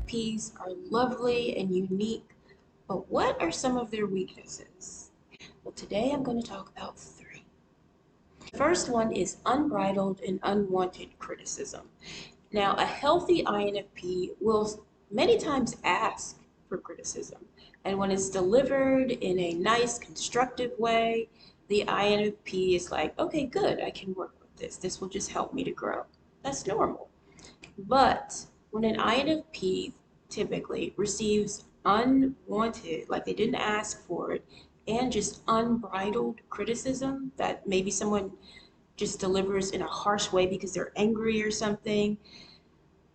INFPs are lovely and unique, but what are some of their weaknesses? Well, today I'm going to talk about three. The first one is unbridled and unwanted criticism. Now, a healthy INFP will many times ask for criticism, and when it's delivered in a nice, constructive way, the INFP is like, okay, good, I can work with this. This will just help me to grow. That's normal. But when an INFP typically receives unwanted, like they didn't ask for it, and just unbridled criticism that maybe someone just delivers in a harsh way because they're angry or something,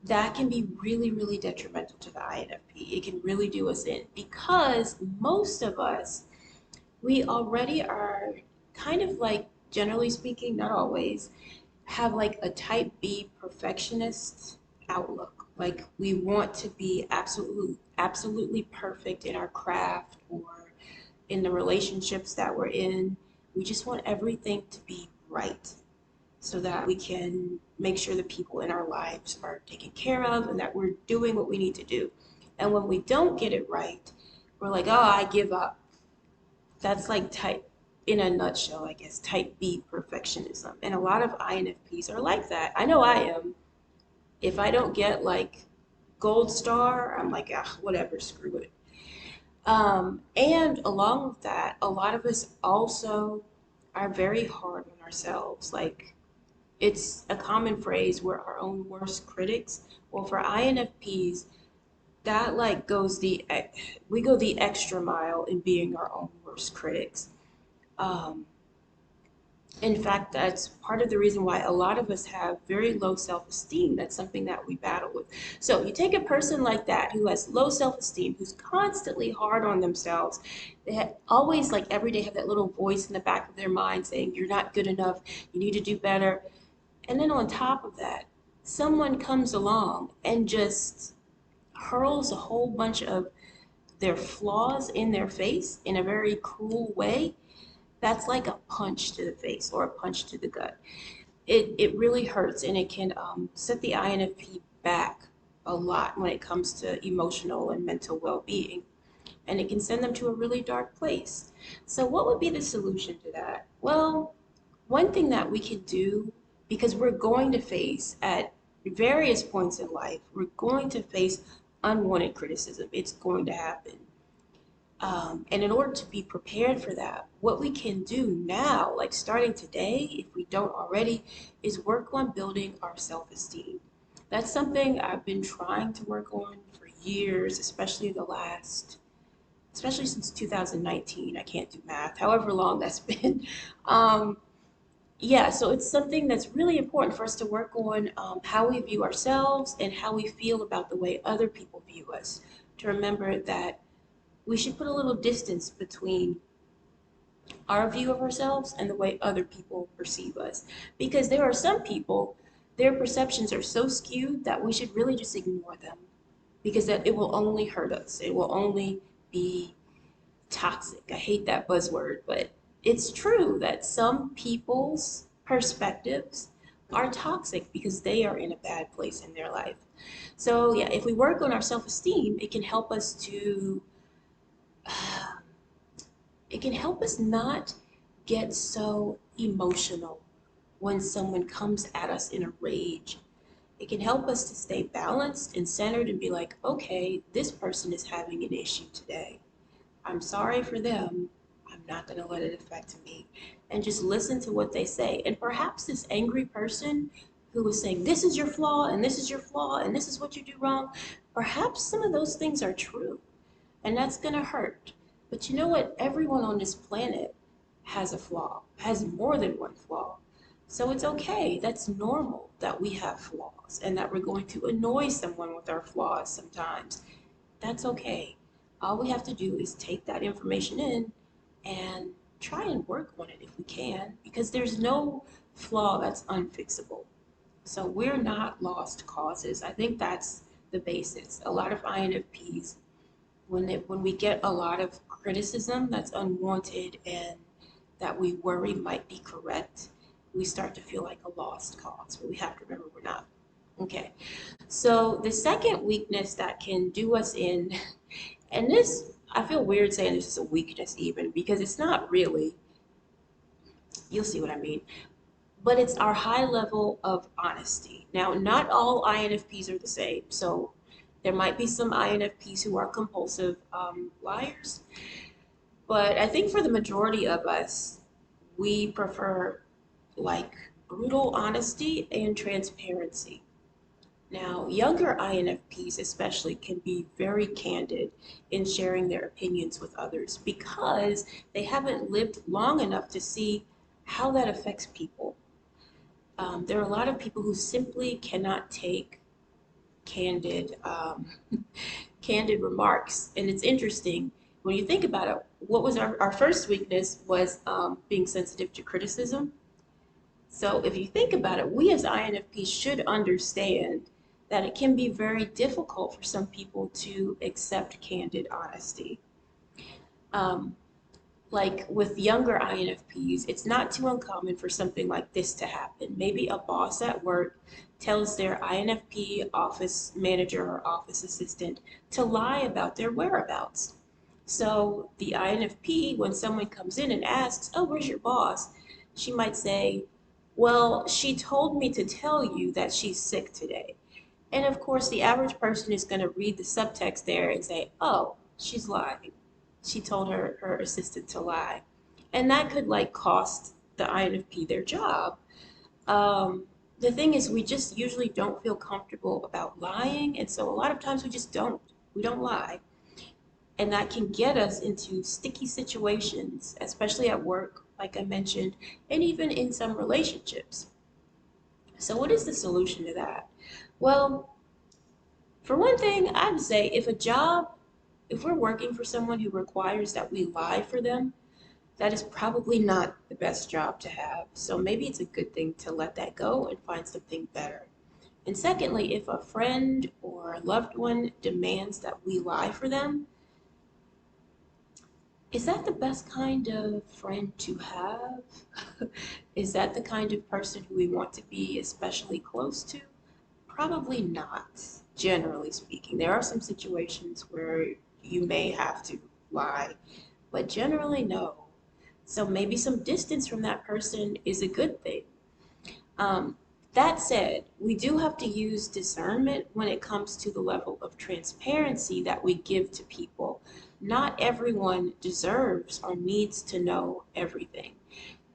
that can be really, really detrimental to the INFP. It can really do us in because most of us, we already are kind of like, generally speaking, not always, have like a type B perfectionist outlook. Like we want to be absolutely perfect in our craft or in the relationships that we're in. We just want everything to be right so that we can make sure the people in our lives are taken care of and that we're doing what we need to do. And when we don't get it right, we're like, oh, I give up. That's like type, in a nutshell, I guess, type B perfectionism. And a lot of INFPs are like that. I know I am. If I don't get like gold star, I'm like, ah, whatever, screw it. And along with that, a lot of us also are very hard on ourselves. Like it's a common phrase, we're our own worst critics. Well, for INFPs, that like we go the extra mile in being our own worst critics. Um, in fact, that's part of the reason why a lot of us have very low self-esteem. That's something that we battle with. So you take a person like that who has low self-esteem, who's constantly hard on themselves, they always like every day have that little voice in the back of their mind saying, you're not good enough, you need to do better. And then on top of that, someone comes along and just hurls a whole bunch of their flaws in their face in a very cruel way. That's like a punch to the face or a punch to the gut. It really hurts and it can set the INFP back a lot when it comes to emotional and mental well-being. And it can send them to a really dark place. So what would be the solution to that? Well, one thing that we can do, because we're going to face at various points in life, we're going to face unwanted criticism. It's going to happen. And in order to be prepared for that, what we can do now, like starting today, if we don't already, is work on building our self-esteem. That's something I've been trying to work on for years, especially since 2019. I can't do math, however long that's been. Um, yeah, so it's something that's really important for us to work on how we view ourselves and how we feel about the way other people view us. To remember that we should put a little distance between our view of ourselves and the way other people perceive us. Because there are some people, their perceptions are so skewed that we should really just ignore them because that it will only hurt us. It will only be toxic. I hate that buzzword, but it's true that some people's perspectives are toxic because they are in a bad place in their life. So yeah, if we work on our self-esteem, it can help us not get so emotional when someone comes at us in a rage. It can help us to stay balanced and centered and be like, okay, this person is having an issue today. I'm sorry for them. I'm not going to let it affect me. And just listen to what they say. And perhaps this angry person who was saying, this is your flaw, and this is your flaw, and this is what you do wrong, perhaps some of those things are true. And that's going to hurt. But you know what? Everyone on this planet has a flaw, has more than one flaw. So it's okay. That's normal that we have flaws and that we're going to annoy someone with our flaws sometimes. That's okay. All we have to do is take that information in and try and work on it if we can, because there's no flaw that's unfixable. So we're not lost causes. I think that's the basis. A lot of INFPs, when we get a lot of criticism that's unwanted and that we worry might be correct, we start to feel like a lost cause. But we have to remember we're not. Okay, so the second weakness that can do us in, and this, I feel weird saying this is a weakness even because it's not really, you'll see what I mean, but it's our high level of honesty. Now, not all INFPs are the same, so there might be some INFPs who are compulsive liars, but I think for the majority of us, we prefer like brutal honesty and transparency. Now, younger INFPs especially can be very candid in sharing their opinions with others because they haven't lived long enough to see how that affects people. There are a lot of people who simply cannot take candid, candid remarks, and it's interesting when you think about it. What was our first weakness was being sensitive to criticism. So if you think about it, we as INFPs should understand that it can be very difficult for some people to accept candid honesty. Um, like with younger INFPs, it's not too uncommon for something like this to happen. Maybe a boss at work tells their INFP office manager or office assistant to lie about their whereabouts. So the INFP, when someone comes in and asks, "Oh, where's your boss?" she might say, "Well, she told me to tell you that she's sick today." And of course, the average person is going to read the subtext there and say, "Oh, she's lying. She told her assistant to lie." And that could like cost the INFP their job. Um, the thing is, we just usually don't feel comfortable about lying. And so a lot of times we just don't. We don't lie. And that can get us into sticky situations, especially at work, like I mentioned, and even in some relationships. So, what is the solution to that? Well, for one thing, I'd say if we're working for someone who requires that we lie for them, that is probably not the best job to have. So maybe it's a good thing to let that go and find something better. And secondly, if a friend or a loved one demands that we lie for them, is that the best kind of friend to have? Is that the kind of person who we want to be especially close to? Probably not, generally speaking. There are some situations where you may have to lie, but generally, no. So maybe some distance from that person is a good thing. Um, that said, we do have to use discernment when it comes to the level of transparency that we give to people. Not everyone deserves or needs to know everything.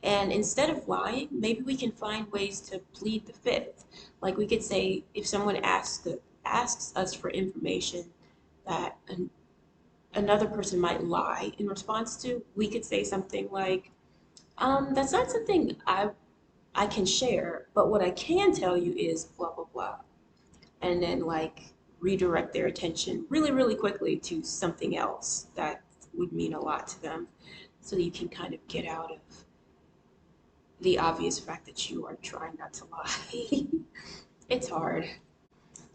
And instead of lying, maybe we can find ways to plead the fifth. Like we could say, if someone asks us for information that another person might lie in response to, we could say something like, "That's not something I can share, but what I can tell you is blah blah blah," and then like redirect their attention really really quickly to something else that would mean a lot to them, so you can kind of get out of the obvious fact that you are trying not to lie. It's hard.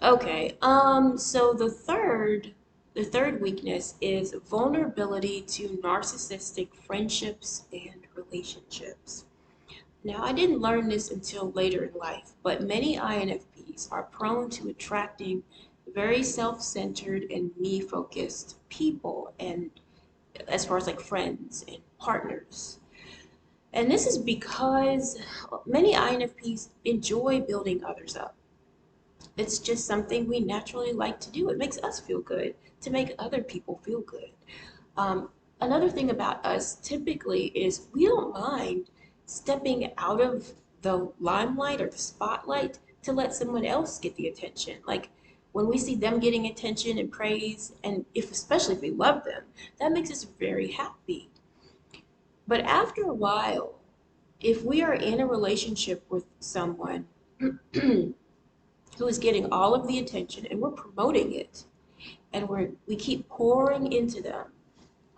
Okay, so the third weakness is vulnerability to narcissistic friendships and relationships. Now, I didn't learn this until later in life, but many INFPs are prone to attracting very self-centered and me-focused people, and as far as like friends and partners. And this is because many INFPs enjoy building others up. It's just something we naturally like to do. It makes us feel good to make other people feel good. Um, Another thing about us typically is we don't mind stepping out of the limelight or the spotlight to let someone else get the attention. Like when we see them getting attention and praise, and if especially if we love them, that makes us very happy. But after a while, if we are in a relationship with someone who is getting all of the attention and we're promoting it and we keep pouring into them,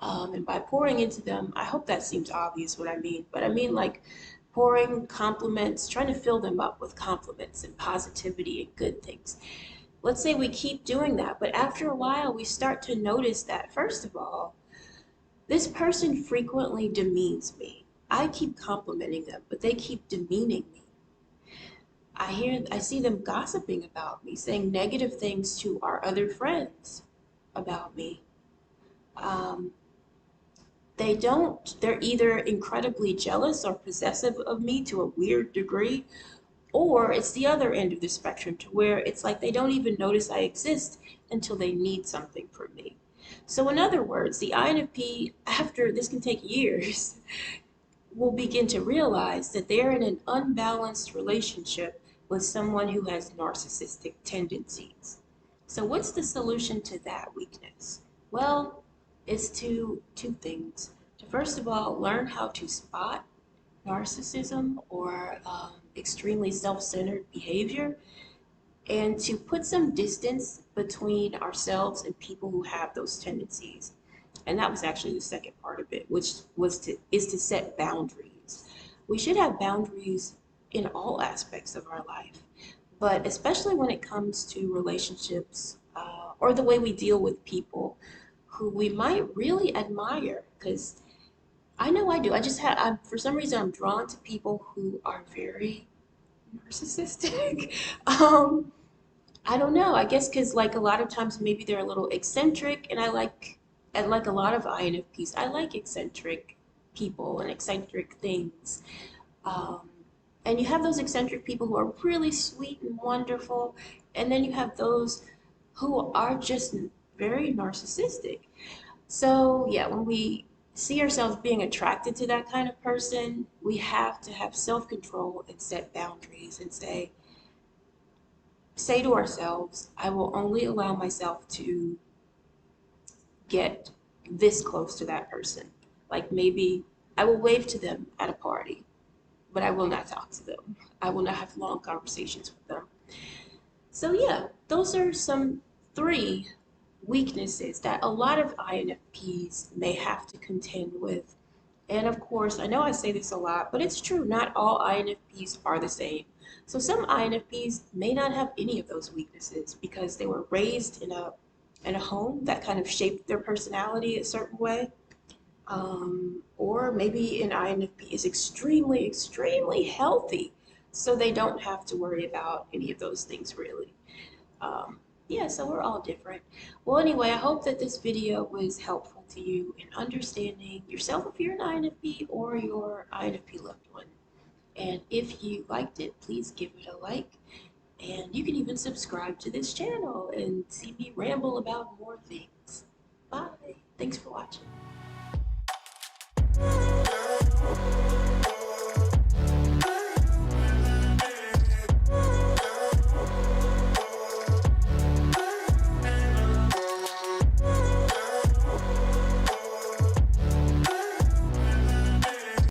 and by pouring into them, I hope that seems obvious what I mean, but I mean like pouring compliments, trying to fill them up with compliments and positivity and good things. Let's say we keep doing that, but after a while, we start to notice that, first of all, this person frequently demeans me. I keep complimenting them, but they keep demeaning me. I see them gossiping about me, saying negative things to our other friends about me. Um, they're either incredibly jealous or possessive of me to a weird degree, or it's the other end of the spectrum to where it's like they don't even notice I exist until they need something from me. So, in other words, the INFP, after this can take years, will begin to realize that they're in an unbalanced relationship with someone who has narcissistic tendencies. So, what's the solution to that weakness? Well, it's two things. To first of all, learn how to spot narcissism or extremely self centered behavior, and to put some distance between ourselves and people who have those tendencies. And that was actually the second part of it, which is to set boundaries. We should have boundaries in all aspects of our life, but especially when it comes to relationships or the way we deal with people who we might really admire. Because I know I do. For some reason, I'm drawn to people who are very narcissistic. um, I don't know. I guess because like a lot of times maybe they're a little eccentric, and like a lot of INFPs, I like eccentric people and eccentric things. Um, and you have those eccentric people who are really sweet and wonderful, and then you have those who are just very narcissistic. So yeah, when we see ourselves being attracted to that kind of person, we have to have self-control and set boundaries and say to ourselves, I will only allow myself to get this close to that person. Like maybe I will wave to them at a party, but I will not talk to them. I will not have long conversations with them. So, yeah, those are some three weaknesses that a lot of INFPs may have to contend with. And of course, I know I say this a lot, but it's true, not all INFPs are the same. So some INFPs may not have any of those weaknesses because they were raised in a home that kind of shaped their personality a certain way. Or maybe an INFP is extremely, extremely healthy, so they don't have to worry about any of those things really. Um, yeah, so we're all different. Well, anyway, I hope that this video was helpful to you in understanding yourself if you're an INFP or your INFP loved one. And if you liked it, please give it a like. And you can even subscribe to this channel and see me ramble about more things. Bye. Thanks for watching.